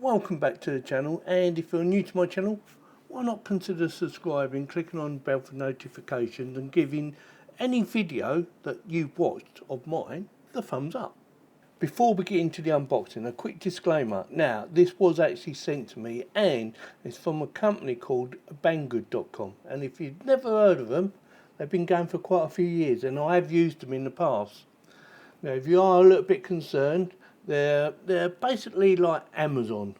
welcome back to the channel, and if you're new to my channel, why not consider subscribing, clicking on the bell for notifications and giving any video that you've watched of mine the thumbs up. Before we get into the unboxing, a quick disclaimer. Now, this was actually sent to me and it's from a company called banggood.com, and if you've never heard of them, they've been going for quite a few years and I have used them in the past. Now, if you are a little bit concerned, they're basically like Amazon.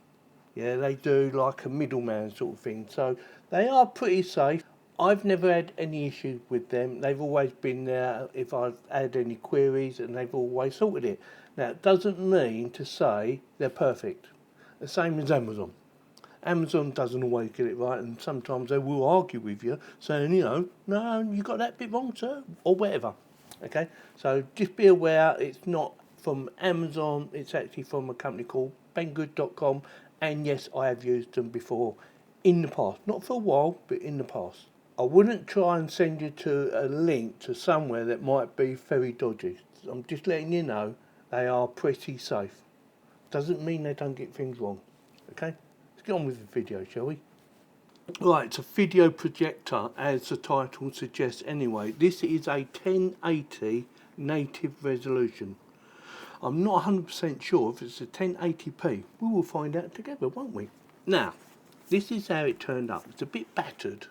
Yeah, they do like a middleman sort of thing. So they are pretty safe. I've never had any issues with them. They've always been there if I've had any queries, and they've always sorted it. Now, it doesn't mean to say they're perfect. The same as Amazon. Amazon doesn't always get it right, and sometimes they will argue with you, saying, you know, no, you got that bit wrong, sir, or whatever. Okay, so just be aware it's not from Amazon, it's actually from a company called banggood.com, and yes, I have used them before in the past. Not for a while, but in the past. I wouldn't try and send you to a link to somewhere that might be very dodgy. I'm just letting you know they are pretty safe. Doesn't mean they don't get things wrong. Okay, let's get on with the video, shall we? Right, it's a video projector, as the title suggests anyway. This is a 1080 native resolution. I'm not 100% sure if it's a 1080p. We will find out together, won't we? Now, this is how it turned up. It's a bit battered,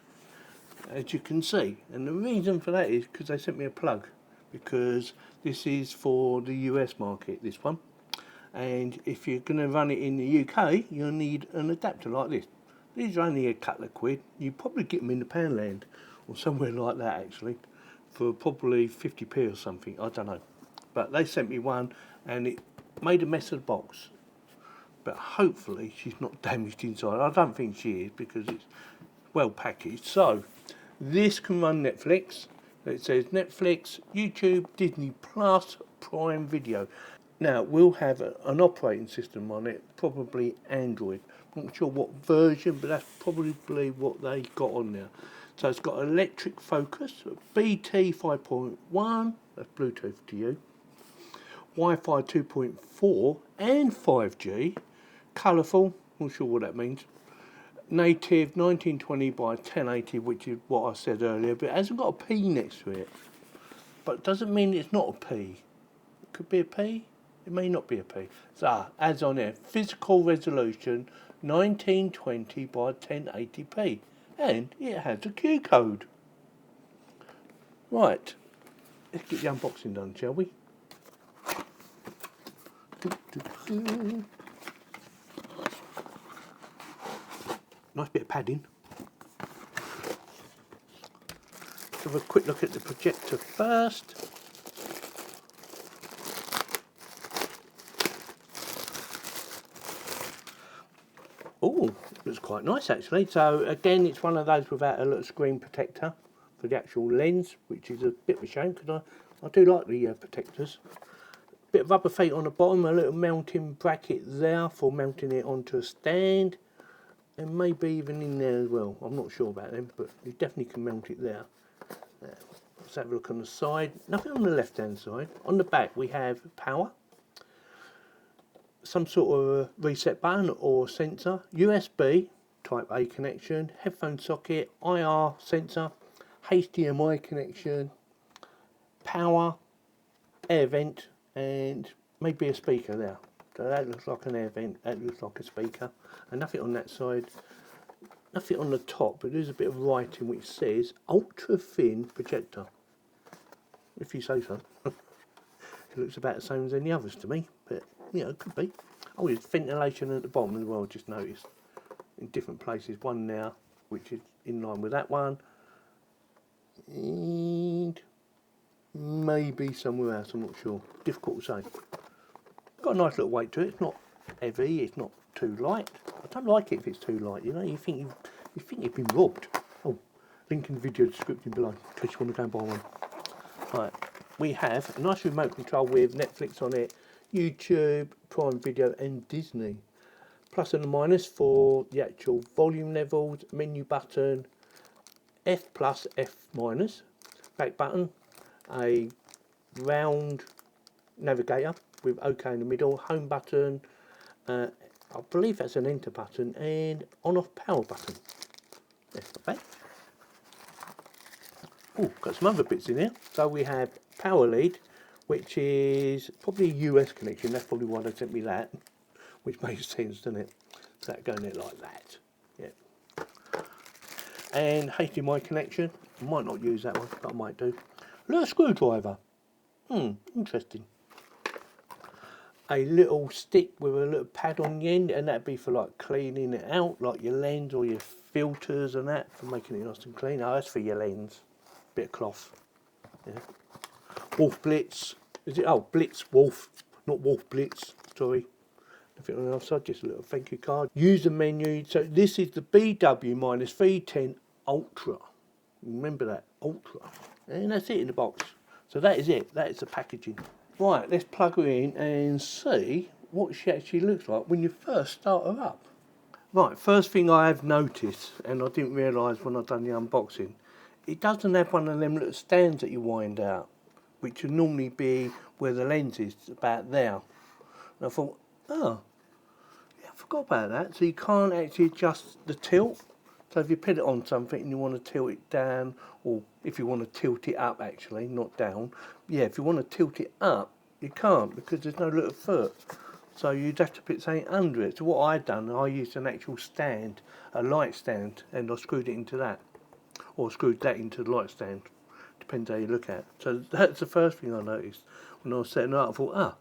as you can see. And the reason for that is because they sent me a plug. Because this is for the US market, this one. And if you're going to run it in the UK, you'll need an adapter like this. These are only a couple of quid. You probably get them in the Poundland or somewhere like that actually, for probably 50p or something, I don't know. But they sent me one and it made a mess of the box. But hopefully she's not damaged inside. I don't think she is because it's well packaged. So this can run Netflix. It says Netflix, YouTube, Disney Plus, Prime Video. Now, we'll have an operating system on it, probably Android. I'm not sure what version, but that's probably what they got on there. So it's got electric focus, BT 5.1, that's Bluetooth to you, Wi-Fi 2.4 and 5G, colourful, not sure what that means, native 1920 by 1080, which is what I said earlier, but it hasn't got a P next to it. But it doesn't mean it's not a P. It could be a P. It may not be a P. So, as on there, physical resolution 1920 by 1080p, and it has a Q code. Right, let's get the unboxing done, shall we? Nice bit of padding. Let's have a quick look at the projector first. Oh, looks quite nice actually. So again, it's one of those without a little screen protector for the actual lens, which is a bit of a shame because I do like the protectors. Bit of rubber feet on the bottom, a little mounting bracket there for mounting it onto a stand, and maybe even in there as well. I'm not sure about them, but you definitely can mount it there. Let's have a look on the side. Nothing on the left hand side. On the back we have power, some sort of reset button or sensor, USB type A connection, headphone socket, IR sensor, HDMI connection, power, air vent, and maybe a speaker there. So that looks like an air vent, that looks like a speaker, and nothing on that side, nothing on the top, but there's a bit of writing which says ultra thin projector, if you say so. It looks about the same as any others to me, but you know, it could be. Oh, there's ventilation at the bottom as well, just noticed. In different places. One now, which is in line with that one. And maybe somewhere else, I'm not sure. Difficult to say. Got a nice little weight to it. It's not heavy, it's not too light. I don't like it if it's too light, you know, you think you've been robbed. Oh, link in the video description below, in case you want to go and buy one. Right. We have a nice remote control with Netflix on it, YouTube, Prime Video and Disney. Plus and a minus for the actual volume levels, menu button, F plus, F minus, back button, a round navigator with OK in the middle, home button, I believe that's an enter button and on-off power button. That's not bad. Oh, got some other bits in here. So we have power lead, which is probably a US connection. That's probably why they sent me that, which makes sense, doesn't it? So that going there like that. Yeah. And HDMI connection. I might not use that one, but I might do. Little screwdriver. Interesting. A little stick with a little pad on the end, and that'd be for like cleaning it out, like your lens or your filters and that, for making it nice and clean. Oh, that's for your lens. Bit of cloth. Yeah. Wolf Blitz. Is it? Oh, BlitzWolf, not Wolf Blitz. Sorry. Nothing on the other side, just a little thank you card. User menu. So this is the BW-V10 Ultra. Remember that, Ultra. And that's it in the box. So that is it. That is the packaging. Right, let's plug her in and see what she actually looks like when you first start her up. Right, first thing I have noticed, and I didn't realise when I've done the unboxing, it doesn't have one of them little stands that you wind out, which would normally be where the lens is, about there. And I thought, oh, yeah, I forgot about that. So you can't actually adjust the tilt. So if you put it on something and you want to tilt it down, or if you want to tilt it up actually, not down, yeah, if you want to tilt it up, you can't because there's no little foot. So you'd have to put something under it. So what I've done, I used an actual stand, a light stand, and I screwed it into that. Or screwed that into the light stand. Depends how you look at it. So that's the first thing I noticed when I was setting it up. I thought,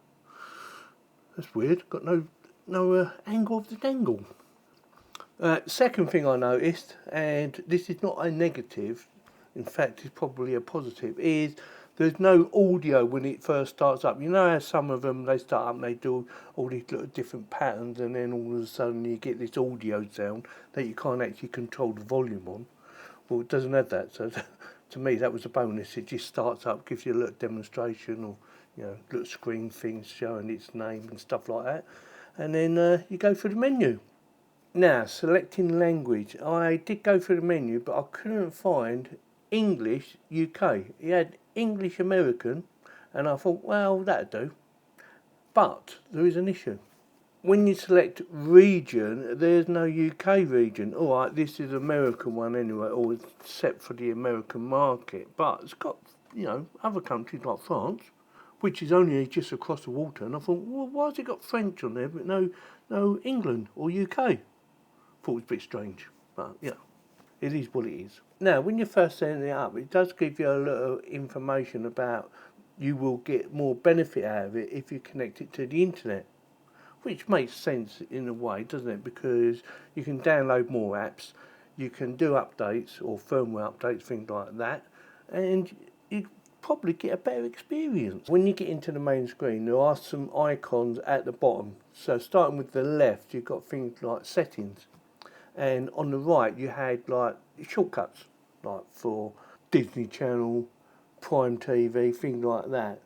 that's weird, got no angle of the dangle. Second thing I noticed, and this is not a negative, in fact it's probably a positive, is there's no audio when it first starts up. You know how some of them, they start up and they do all these little different patterns, and then all of a sudden you get this audio sound that you can't actually control the volume on. Well, it doesn't have that, so to me that was a bonus. It just starts up, gives you a little demonstration, or little screen things showing its name and stuff like that, and then you go through the menu. Now, selecting language. I did go through the menu, but I couldn't find English UK. It had English American, and I thought, well, that'd do. But there is an issue. When you select region, there's no UK region. All right, this is American one anyway, or it's set for the American market. But it's got, other countries like France, which is only just across the water. And I thought, well, why has it got French on there, but no England or UK? Thought it was a bit strange, but it is what it is. Now, when you're first setting it up, it does give you a little information about you will get more benefit out of it if you connect it to the internet, which makes sense in a way, doesn't it? Because you can download more apps, you can do updates or firmware updates, things like that, and you probably get a better experience. When you get into the main screen, there are some icons at the bottom. So starting with the left, you've got things like settings. And on the right, you had like shortcuts, like for Disney Channel, Prime TV, things like that.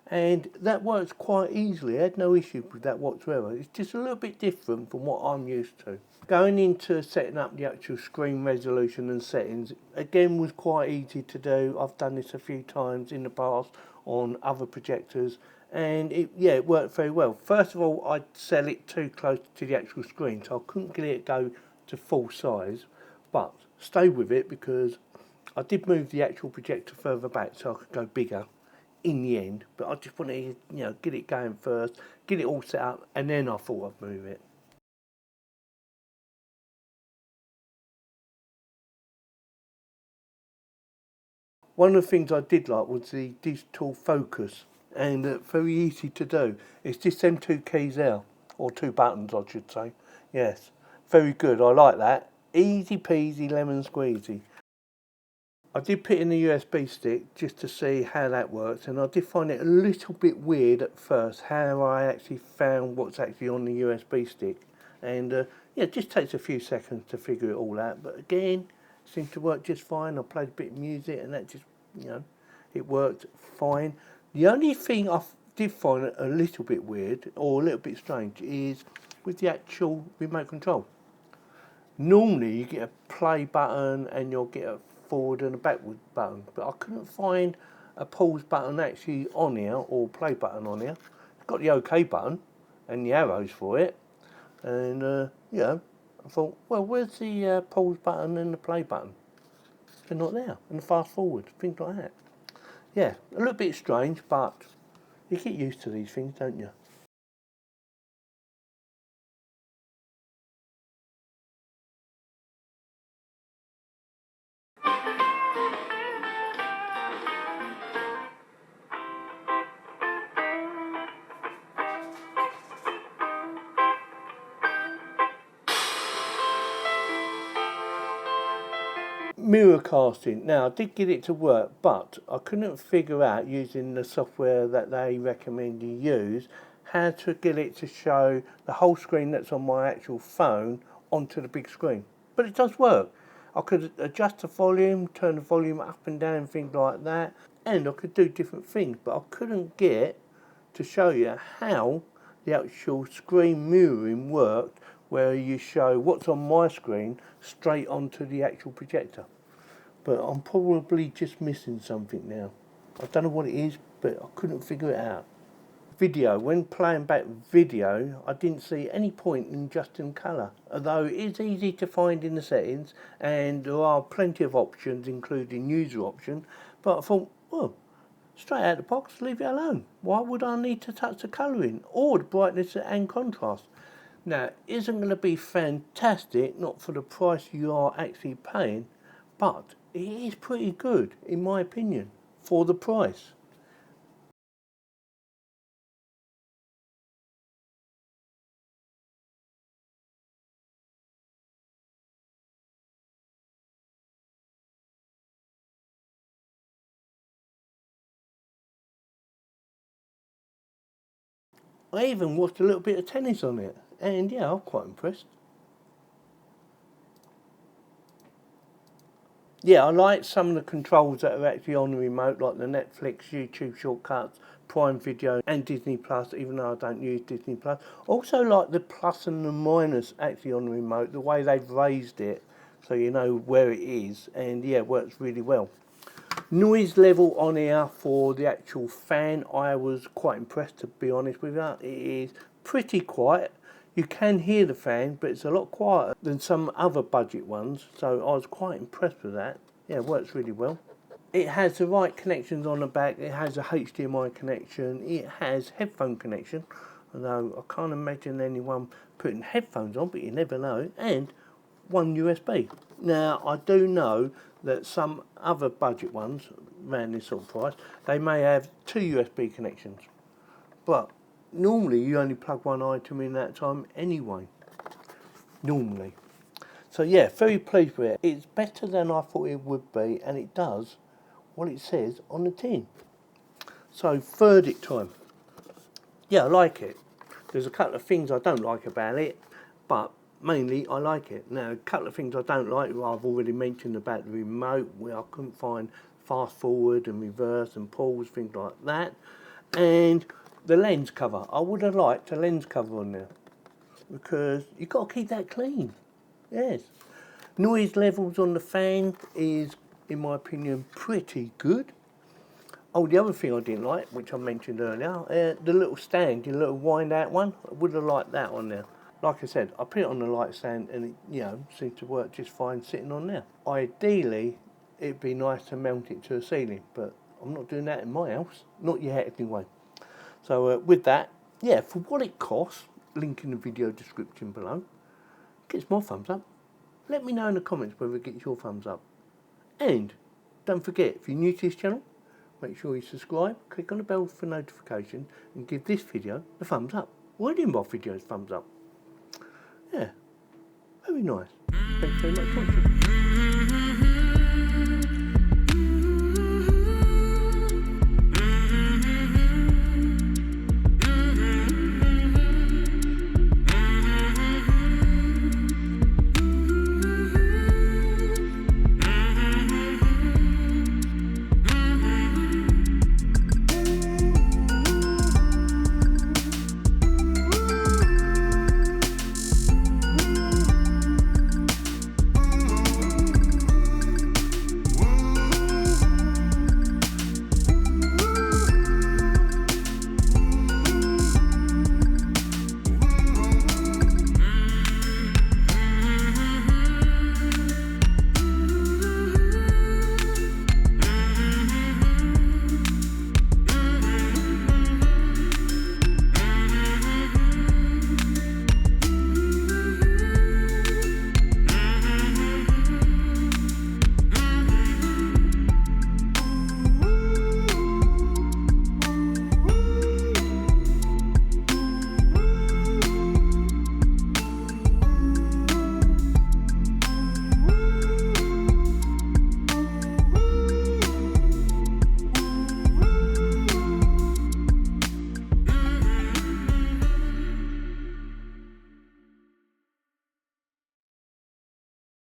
And that works quite easily. I had no issue with that whatsoever. It's just a little bit different from what I'm used to. Going into setting up the actual screen resolution and settings, again, was quite easy to do. I've done this a few times in the past on other projectors, and it worked very well. First of all, I'd set it too close to the actual screen, so I couldn't get it to go to full size, but stay with it because I did move the actual projector further back so I could go bigger in the end, but I just wanted to get it going first, get it all set up, and then I thought I'd move it. One of the things I did like was the digital focus, and very easy to do. It's just them two keys there, or two buttons I should say. Yes, very good, I like that. Easy peasy lemon squeezy. I did put in the USB stick just to see how that works, and I did find it a little bit weird at first how I actually found what's actually on the USB stick, and it just takes a few seconds to figure it all out, but again, it seems to work just fine. I played a bit of music and that just, it worked fine. The only thing I did find a little bit weird or a little bit strange is with the actual remote control. Normally you get a play button and you'll get a forward and a backward button, but I couldn't find a pause button actually on here or play button on here. It's got the OK button and the arrows for it, And you know, I thought, well, where's the pause button and the play button? They're not there. And the fast forward, things like that. Yeah, a little bit strange, but you get used to these things, don't you? Mirror casting. Now, I did get it to work, but I couldn't figure out, using the software that they recommend you use, how to get it to show the whole screen that's on my actual phone onto the big screen. But it does work. I could adjust the volume, turn the volume up and down, things like that, and I could do different things, but I couldn't get to show you how the actual screen mirroring worked, where you show what's on my screen straight onto the actual projector. But I'm probably just missing something now. I don't know what it is, but I couldn't figure it out. Video, when playing back video, I didn't see any point in just in colour, although it's easy to find in the settings and there are plenty of options, including user option. But I thought, well, straight out of the box, leave it alone. Why would I need to touch the colouring or the brightness and contrast? Now, it isn't going to be fantastic, not for the price you are actually paying, but it is pretty good, in my opinion, for the price. I even watched a little bit of tennis on it, and yeah, I'm quite impressed. Yeah, I like some of the controls that are actually on the remote, like the Netflix, YouTube shortcuts, Prime Video and Disney Plus, even though I don't use Disney Plus. Also like the plus and the minus actually on the remote, the way they've raised it so you know where it is, and yeah, it works really well. Noise level on here for the actual fan, I was quite impressed, to be honest with you. It is pretty quiet. You can hear the fan, but it's a lot quieter than some other budget ones, so I was quite impressed with that. Yeah, it works really well. It has the right connections on the back. It has a HDMI connection. It has headphone connection, although I can't imagine anyone putting headphones on, but you never know. And one USB. Now, I do know that some other budget ones, around this sort of price, they may have two USB connections. But normally you only plug one item in at a time anyway. Normally. So yeah, very pleased with it. It's better than I thought it would be, and it does what it says on the tin. So verdict time. Yeah, I like it. There's a couple of things I don't like about it, but mainly I like it. Now, a couple of things I don't like, I've already mentioned about the remote, where I couldn't find fast forward and reverse and pause, things like that. And the lens cover. I would have liked a lens cover on there, because you've got to keep that clean. Yes. Noise levels on the fan is, in my opinion, pretty good. Oh, the other thing I didn't like, which I mentioned earlier, the little stand, the little wind out one, I would have liked that on there. Like I said, I put it on the light stand and it, seemed to work just fine sitting on there. Ideally, it'd be nice to mount it to a ceiling, but I'm not doing that in my house. Not yet, anyway. So with that, yeah, for what it costs, link in the video description below, gets my thumbs up. Let me know in the comments whether it gets your thumbs up. And don't forget, if you're new to this channel, make sure you subscribe, click on the bell for notification, and give this video a thumbs up. Or any of my videos thumbs up. Yeah, very nice. Thanks very much for watching.